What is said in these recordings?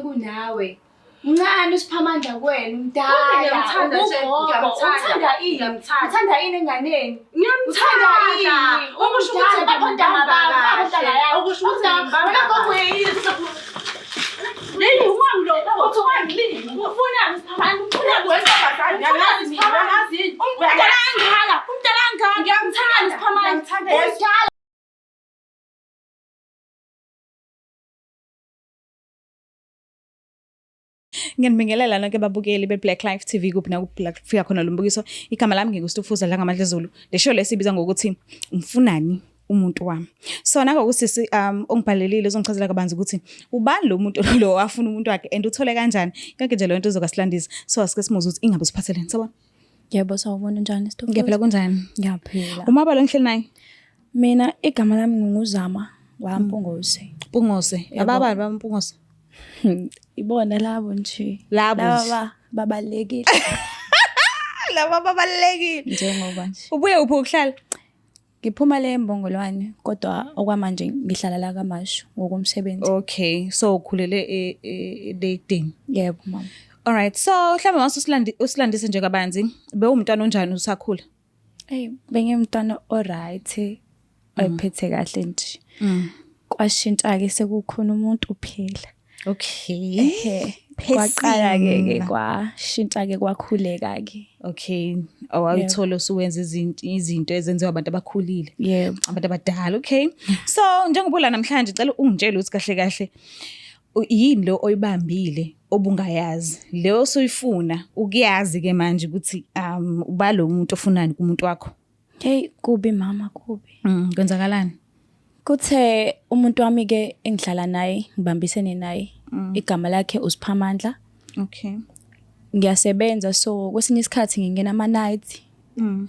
Kunawe. Mncane usiphamandla kwenu mdala. Ngiyamthanda nje, Uthanda ini enganeni? Ngiyamthanda ini. Okusho ukuthi abantwana bakho. Okusho ukuthi Leli wangilo uthi wangilini. Ufuna usiphamandla. Umdala ngiyamthanda usiphamandla. Ngiyanibingelela nonke ababukeli be-Black Life TV kuphi nakuphi kufika khona lo mbukiso. Igama lami nginguStufuza la ngaMadlezulu. Le show lesibiza ngokuthi umfunani umuntu wami. So nangokuthi ongibhalelile uzongichazela kabanzi ukuthi ubani lo muntu lo afuna umuntu wakhe and uthole kanjani. Yonke nje le nto izokasilandisa. So asike simuze ukuthi ingabe usiphatheleni sabona. Yebo sawubona njani Stufuza? Ngiyaphila kunjani? Ngiyaphila. Umaba lo ngihleli naye. Mina igama lami nginguzama waMpungose. Mpungose. Ababani baMpungose? Ibona labo nje. Labo babalekile. Laba babalekile Njengoba nje. Ubuye uphi ukuhlala? Ngiphuma le embongolwane kodwa okwamanje ngihlala la kaMashu ngokumsebenzi. Okay, so ukhulele eDayton. Yebo mama. All right, so mhlawumbe mase usilandise nje kabanzi. Bewumntwana onjani usakhula? Bengimntwana alright. Ayiphethe kahle nje. Kwashintsha ke sekukhona umuntu phela. Okay. Kwaqala ke kwashintsha ke kwakhuleka ke. Okay. Awayithola usuwenza izinto ezenziwa abantu abakhulile. Yebo. Abantu abadala, okay. So njengoba la namhlanje cela ungitshele ukuthi kahle kahle yini lo oyibambile obungayazi. Leyo usuyifuna ukuyazi ke manje ukuthi uba lo muntu ofunani kumuntu wakho. Kubi mama kubi. Kwenzakalani? Kuthe umuntu wami ke engidlala naye ngibambisene naye igama lakhe uSiphamandla. Okay. Ngiyasebenza so kwesinye isikhathi ngingena ama night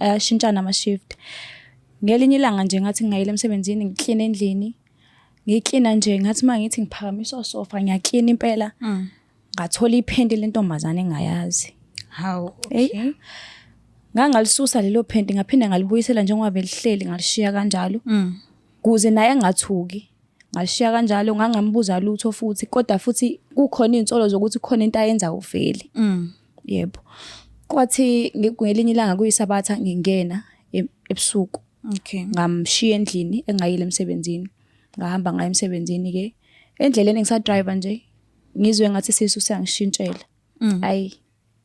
ayashintshana ama shift. Ngelinye ilanga nje ngathi ngayile emsebenzini ngiclean endlini. Ngicleana nje ngathi mangithi ngiphakamisa sofa ngiyaclean impela. Ngathola iphenti lentombazane engayazi. How? Okay. Ngalisusa lelo phenti ngaphinda ngalibuyisela njengoba belihleli ngalishiya kanjalo. Kuze naye engathuki ngashiya kanjalo ngangambuza lutho futhi kodwa futhi kukhona insolo zokuthi khona into ayenza uveli. Yebo. Kwathi ngelinye ilanga kuyisabatha ngingena ebusuku. Okay. Ngamshiya endlini engayile emsebenzini. Ngahamba ngaye emsebenzini ke. Endleleni ngisadrive nje ngizwe ngathi sisu siyangishintshela.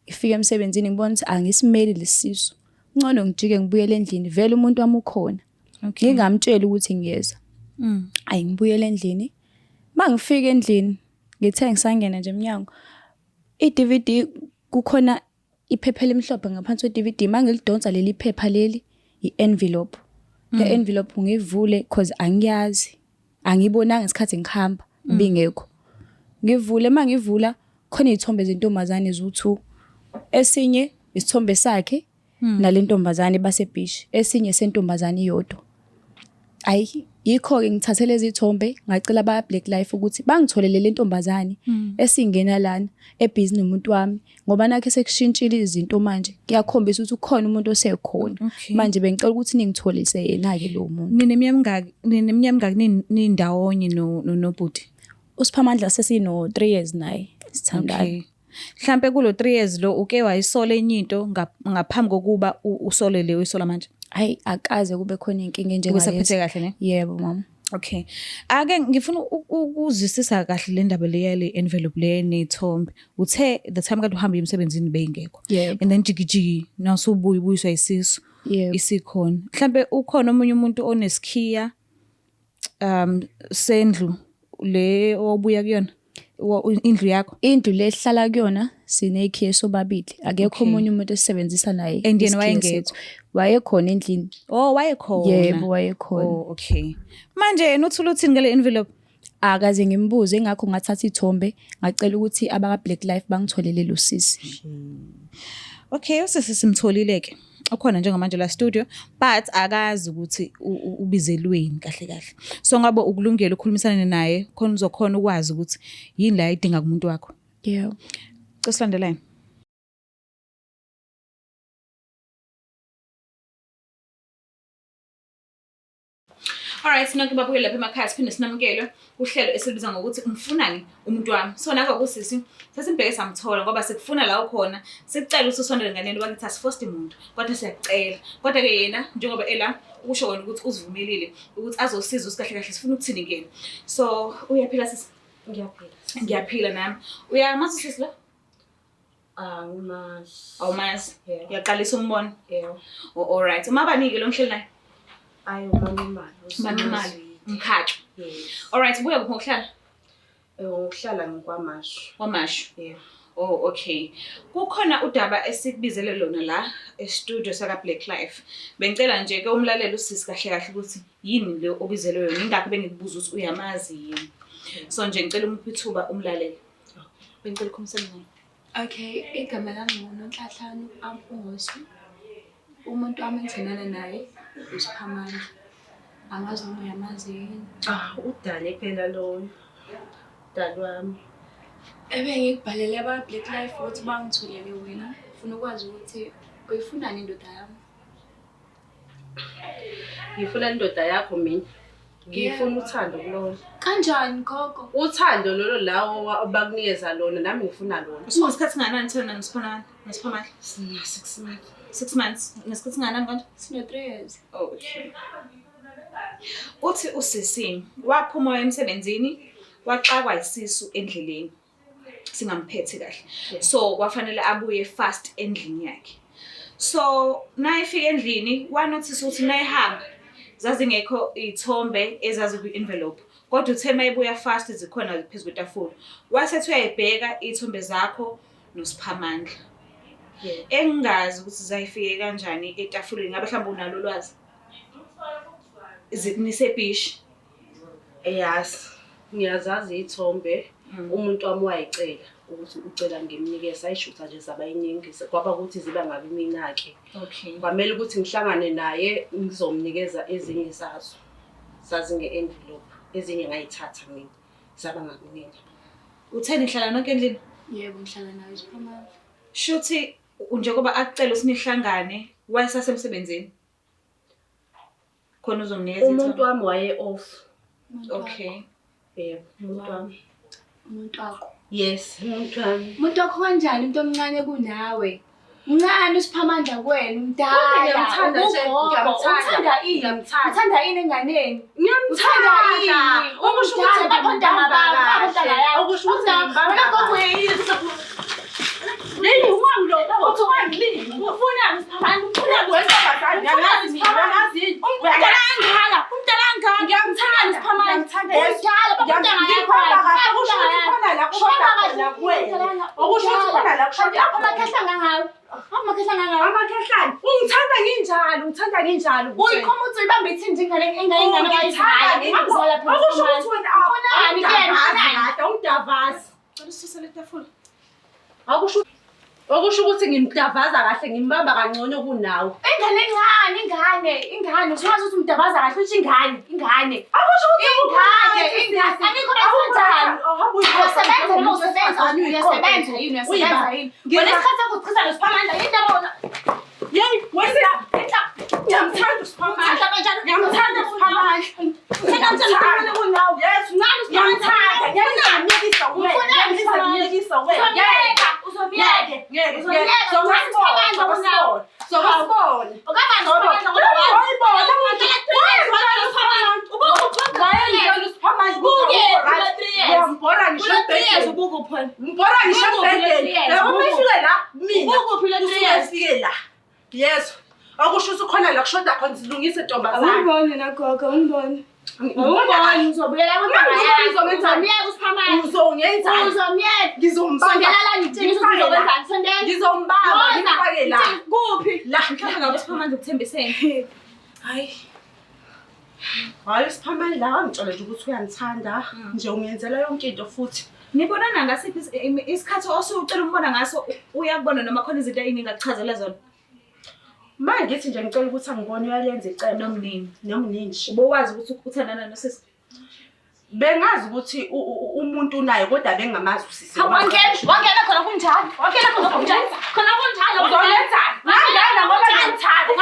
Ifika emsebenzini ngibona ukuthi angisimeli lesisu. Ngcono ngijike ngibuyele endlini vele umuntu wami ukhona. Okay. Ngingamtshela ukuthi ngiyeza. Ngibuyele endlini. Mangifika endlini ngithe ngisangena nje eminyango. I-DVD kukhona iphepha elimhlophe ngaphansi kwe-DVD mangilidonsa leli phepha leli i-envelope. Le envelope ngivule cause angiyazi. Angibonanga isikhathi ngihamba bingekho. Ngivule mangivula khona izithombe zentombazane ezu2. Esinye isithombe sakhe nalentombazane basebhishi. Esinye sentombazane iyodwa. Yikho ke ngithathe lezi izithombe ngacela ba Black Life ukuthi bangitholele le ntombazane esingena lana ebhizi nomuntu wami ngoba nakhe sekushintshile izinto manje kuyakhombisa ukuthi ukhona umuntu osekhona. Manje bengicela ukuthi ningitholise yena ke lo muntu. Nineminyaka nindawonye nobhuti. uSiphamandla sesino 3 years naye sithandana. Okay. Mhlambe kulo 3 years lo uke wayisola enye into ngaphambi kokuba usolele uyisola manje. Akaze kube khona inkinga njengaleyo. Usaphethe kahle ne? Yebo mama. Okay. Ake ngifuna ukuzwisisa kahle le ndaba le envelope le nethombe. Uthe the time kade uhamba emsebenzini beyingekho. And then jikijiki nawusubuya isisu. Isikhona. Mhlambe ukhona omunye umuntu onesikhiya sendlu le obuya kuyona. Indlu yakho? Indlu le ehlala kuyona sinekhiye sobabili. Akekho omunye umuntu esebenzisa naye. Endini wayengekho. Wayekhona endlini. Wayekhona. Yebo wayekhona. Okay. Manje yena uthula uthini ngale envelope? Akaze ngimbuze ingakho ngathatha ithombe ngacela ukuthi abaka Black Life bangitholele lo sisi. Okay, usisi simtholile ke. Ukhona njengamanje la studio but akazi ukuthi ubizelweni kahle kahle. So ngabe ukulungela ukukhulumisana naye khona uzokhona ukwazi ukuthi yini la idinga kumuntu wakho. Yebo. Cosilandelayo. Alright, nonke babukele lapha emakhaya siphinde sinamukele uhlelo esilubiza ngokuthi umfunani umuntu wami. So naka kusisi sesimbheke samthola ngoba sikufuna la ukhona. Sikucela ukuthi usondele nganeni bakithi asifosti umuntu. Kodwa siyacela. Kodwa ke yena njengoba ela ukusho wona ukuthi uzivumelile ukuthi azosiza usikahle kahle sifuna ukuthini kuyena. So uyaphila sisi? Ngiyaphila nami. Uyamazi sisi la? Awumazi. Uyaqalisa umbona? Yeah. Oh, alright. Uma banike lo mhleli naye? Ayi Imali. Mkhatsho. Yes. Alright, buya kuphi ukuhlala? Ukuhlala ngikwamashu. Wamashu. Yeah. Oh, okay. Kukhona udaba esikubizele lona la e-studio saka Black Life. Bengicela nje ke umlaleli usisi kahle kahle ukuthi yini le obizelwe yona. Ingakho bengikubuza ukuthi uyamazi yini. So nje ngicela umuphi ithuba umlaleli. Bengicela ukhulumisane naye. Okay, igama lami nguNonhlahlanu Ampungosi. Umuntu wami engithandana naye uSiphamandla. Angazi noma uyamazi yini. Udale phela lo. Dali wami. Ngikubhalele aba Black Life ukuthi bangithulele wena. Ufuna ukwazi ukuthi uyifunani indoda yami. Ngifuna indoda yakho mina. Ngifuna uthando kulona. Kanjani gogo? Uthando lolo lawo bakunikeza lona nami ngifuna lona. Usunesikhathi singanani thina ngisiphamandla? 6 months. 6 months. Nesikhathi singanani konje? Sino 3 years. Okay. Uthi usisi waphuma emsebenzini waxakwa isisu endleleni. Singamphethe kahle. So kwafanele abuye fast endlini yakhe. So nayifika endlini wanothisa ukuthi nayihamba zazingekho izithombe ezazi ku-envelope. Kodwa uthe mayibuya fast zikhona phezu kwetafula. Wasethi uyayibheka izithombe zakho noSiphamandla. Engingazi ukuthi zayifike kanjani etafuleni. Ngabe mhlawumbe unalo ulwazi? Nisebishi? Yes. Ngiyazazi izithombe umuntu wami wayicela ukuthi ucela ngimnikeze ayishutha nje zabayiningi kwaba ukuthi ziba ngabe mina ke. Okay. Kwamele ukuthi ngihlangane naye ngizomnikeza ezinye zazo. Zazi nge-envelope ezinye ngayithatha mina. Zaba ngabe mina. Utheni hlala nonke endlini? Yebo ngihlala naye uSiphamandla. Shuthi njengoba akucela usinihlangane wayesasemsebenzini. Khona uzomnikeza Umuntu wami waye off. Okay. Yebo, umuntu wami. Umuntu wakho. Yes, umuntu wami. Umuntu wakho kanjani umuntu omncane kunawe? Mncane uSiphamandla kuwena umdala. Ngiyamthanda nje, Uthanda ini? ngiyamthanda. Uthanda ini enganeni? Ngiyamthanda ini? Okusho ukuthi Okusho ukuthi Leli umwangu lo uthi wangilini ufuna Siphamandla ufuna kwenza bazali yazi umdala ngaka ngiyamthanda Siphamandla udala amakhehlane ungithanda nginjalo uyikhoma uthi ibambe ithini ingane abayizala ungidavaza Ususele etafula. okusho ukuthi ngimdavaza kahle ngimbamba kangcono kunawe. Ingane usuwazi ukuthi umdabaza kahle uthi ingane Akusho ingane anikho uyasebenza yini wena isikhathi sakho uchiza noSiphamandla yini yabona yeyi wena ngiyamthanda uSiphamandla ngiyamthanda uSiphamandla kunawe yes ngiyamthanda ngiyamnikisa wena yes akusho ukuthi khona la kushoda khona silungise ntombazana ungibone nagogo ungibone uzobuyela ngizombamba ngifake la kuphi La mhlawumbe ngabe uSiphamandla ukuthembisene. hayi uSiphamandla wangitshela nje ukuthi uyangithanda nje ungenzela yonke into futhi Nibonana ngasiphi isikhathi osucela umbona ngaso uyakubona noma khona izinto eyiningakuchazela zona? manje ngithi nje ngicela ukuthi angibone uyalenza icebo Nomnini. nje Bowazi ukuthi uthandana nosisi. bengazi ukuthi umuntu unayo kodwa bengamazi usisi wangena khona kunjani uzolenza ngangena ngoba ngiyamthanda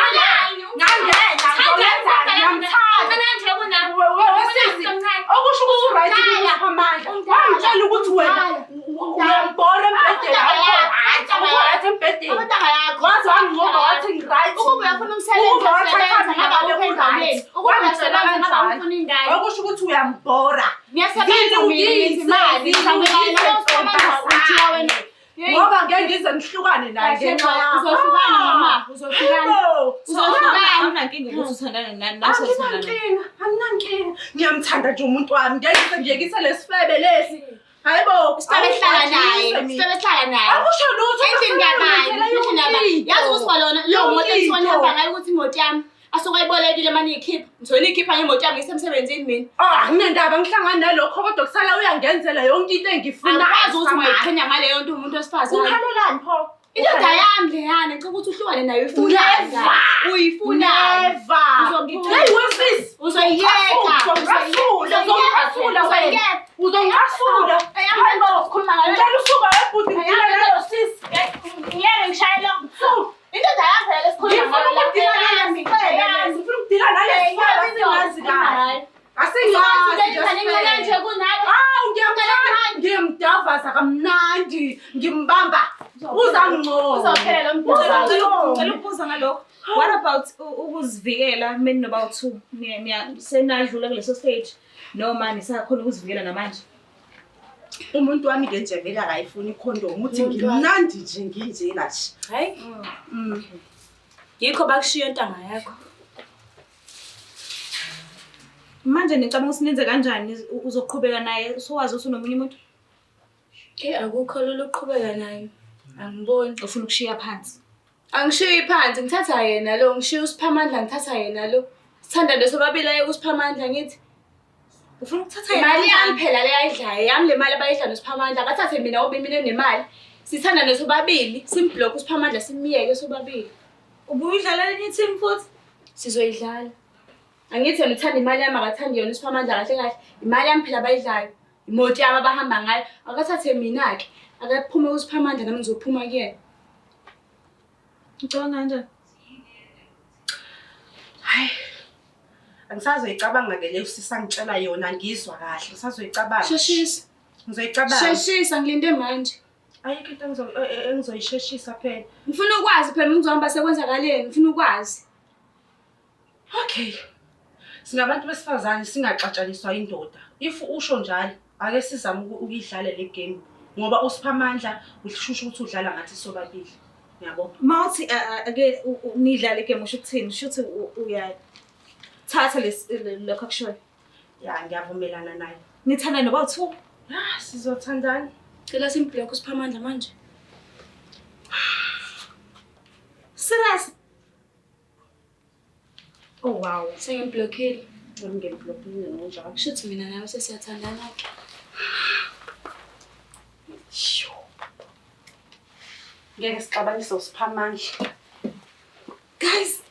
ngangena uzolenza ngiyamthanda Okusho ukuthi right kupha amandla. Wangitshela ukuthi wena uyambona embhedeni awukho right. Awukho right embhedeni. Waze wanginqoba wathi ngi-right. Ukuba uyafuna umsebenzi okusho ukuthi uyambora. Ngoba ngeke ngize ngihlukane naye ngenxa yakho. Uzohlukana mama, uzohlukana. Unankinga ukuthi uthandana nani naso uthandana. Anginankinga. Ngiyamthanda nje umuntu wami. Ngeke ngiyekise lesifebe lesi. Hayibo, Sibehlala naye. Akusho lutho. Endlini yabantu, yazi ukuthi balona lo moto engizona hamba ngayo ukuthi imoto yami asuke ayibolekile manje ikhipha. Ngizona ikhipha ngemoto yami ngisemsebenzini mina. Nginendaba ngihlangana nalokho kodwa kusala uyangenzela yonke into engifunayo. Akwazi ukuthi ungayiqhenya ngaleyo nto umuntu wesifazane. Ukhalelani pho? Indoda yami leyana ngicela ukuthi uhlukane nayo uyifuna. Uyifuna. Hey wesisi. Uzoyiyeka. Uzongihasula. Hayibo, ukhuluma ngayo. Ngicela usuka ebhuti ngidila nalo sisi. Ngiyeke ngishayele lo. Indoda yakho yale sikhuluma ngayo. Ngifuna ukudila nale sifaba singazi kahle. Nje kunawe. Ngiyamdavaza kamnandi, ngimbamba. Uzangincoma. Uzophelela lo mdala. Ngicela ukubuza ngalokho. What about ukuzivikela mina noba2? Senadlula kuleso stage noma nisakhona ukuzivikela namanje? Umuntu wami ke nje vele akayifuni ikhondom uthi ngimnandi nje nginjena nje. Hayi. Yikho bakushiya intanga yakho. Manje nicabanga usinenze kanjani uzoqhubeka naye sowazi usunomunye umuntu? Akukho lolu uqhubeka naye. Angiboni. Ufuna ukushiya phansi. Angishiyi phansi, ngithatha yena lo, ngishiya uSiphamandla ngithatha yena lo. Sithanda lesobabili aye kuSiphamandla ngithi. Ufuna ukuthatha yena? Imali yami phela leyayidlayo, yami le mali abayidla noSiphamandla, akathathe mina ubimile nemali. Sithanda nesobabili, simblock uSiphamandla simiyeke sobabili. Ubuyidlala lenye team futhi? Sizoyidlala. Angithi yena uthanda imali yami akathandi yona uSiphamandla kahle kahle. Imali yami phela abayidlayo. Imoto yami abahamba ngayo, akathathe mina ke. Akaphume uSiphamandla nami ngizophuma kuyena. Ngicabanga kanjani? Hayi. Angisazoyicabanga ke le usisa ngitshela yona ngizwa kahle. Ngisazoyicabanga. Sheshisa. Ngizoyicabanga. Sheshisa ngilinde manje. Ayikho into engizoyisheshisa phela. Ngifuna ukwazi phela ngizohamba sekwenzakaleni, ngifuna ukwazi. Okay. Singabantu besifazane singaxatshaniswa indoda. If usho njalo, ake sizame ukuyidlala le game ngoba uSiphamandla uhlishusha ukuthi udlala ngathi sobabili. Ngiyabona. Mawuthi ake nidlala igame usho ukuthini? Shuthi uyathatha lokho akushoyo. Ya ngiyavumelana naye. Nithanda noba2? Sizothandana. Cela simblock uSiphamandla manje. Serious? Oh wow. Sengimblockile. Ngimblokile njengoba. Shuthi mina nawe sesiyathandana ke. Sho. Ngeke sixabanise uSiphamandla. Guys,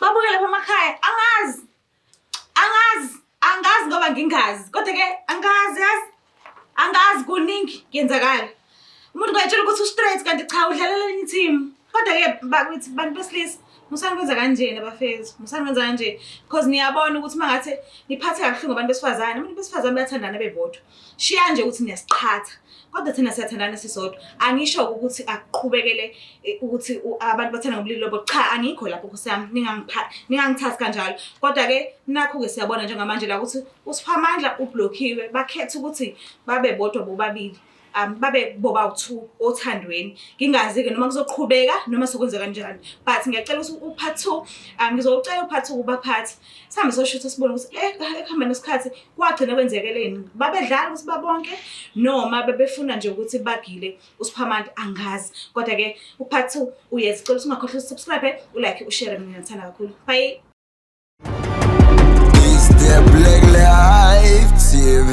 babukele lapha emakhaya. Angazi ngoba ngingazi. Kodwa ke angazi kuningi kuyenzakala. Umuntu ngayitshela ukuthi u-straight kanti cha udlalela enye team. Kodwa ke bakithi bantu besilisa musani kwenza kanjena bafethu. Musani kwenza kanje because niyabona ukuthi mangathi niphathe kahle ngabantu besifazane. Abantu besifazane bayathandana bebodwa. Shiya nje ukuthi niyasiqhatha. Kodwa thina siyathandana sisodwa. Angisho ukuthi akuqhubekele ukuthi abantu bathanda ngobulili lobo. Cha, angikho lapho kusami. Ningangithathi kanjalo. Kodwa ke nakho ke siyabona njengamanje la ukuthi uSiphamandla ublockiwe. Bakhetha ukuthi babe bodwa bobabili. Babe boba2 othandweni. Ngingazi ke noma kuzoqhubeka noma sokwenza kanjani. But ngiyacela ukuthi upart 2 ngizocela upart 2 kubaphathi. Sihambe soshutha sibone ukuthi ekuhamba nesikhathi kwagcina kwenzekeleni. Babedlala ukuthi babonke noma bebefuna nje ukuthi bagile uSiphamandla angazi. Kodwa ke upart 2 uyezicela ukuthi ungakhohlwa usubscribe, ulike, ushare mina ngithanda kakhulu. Bye. Is the Black Life TV.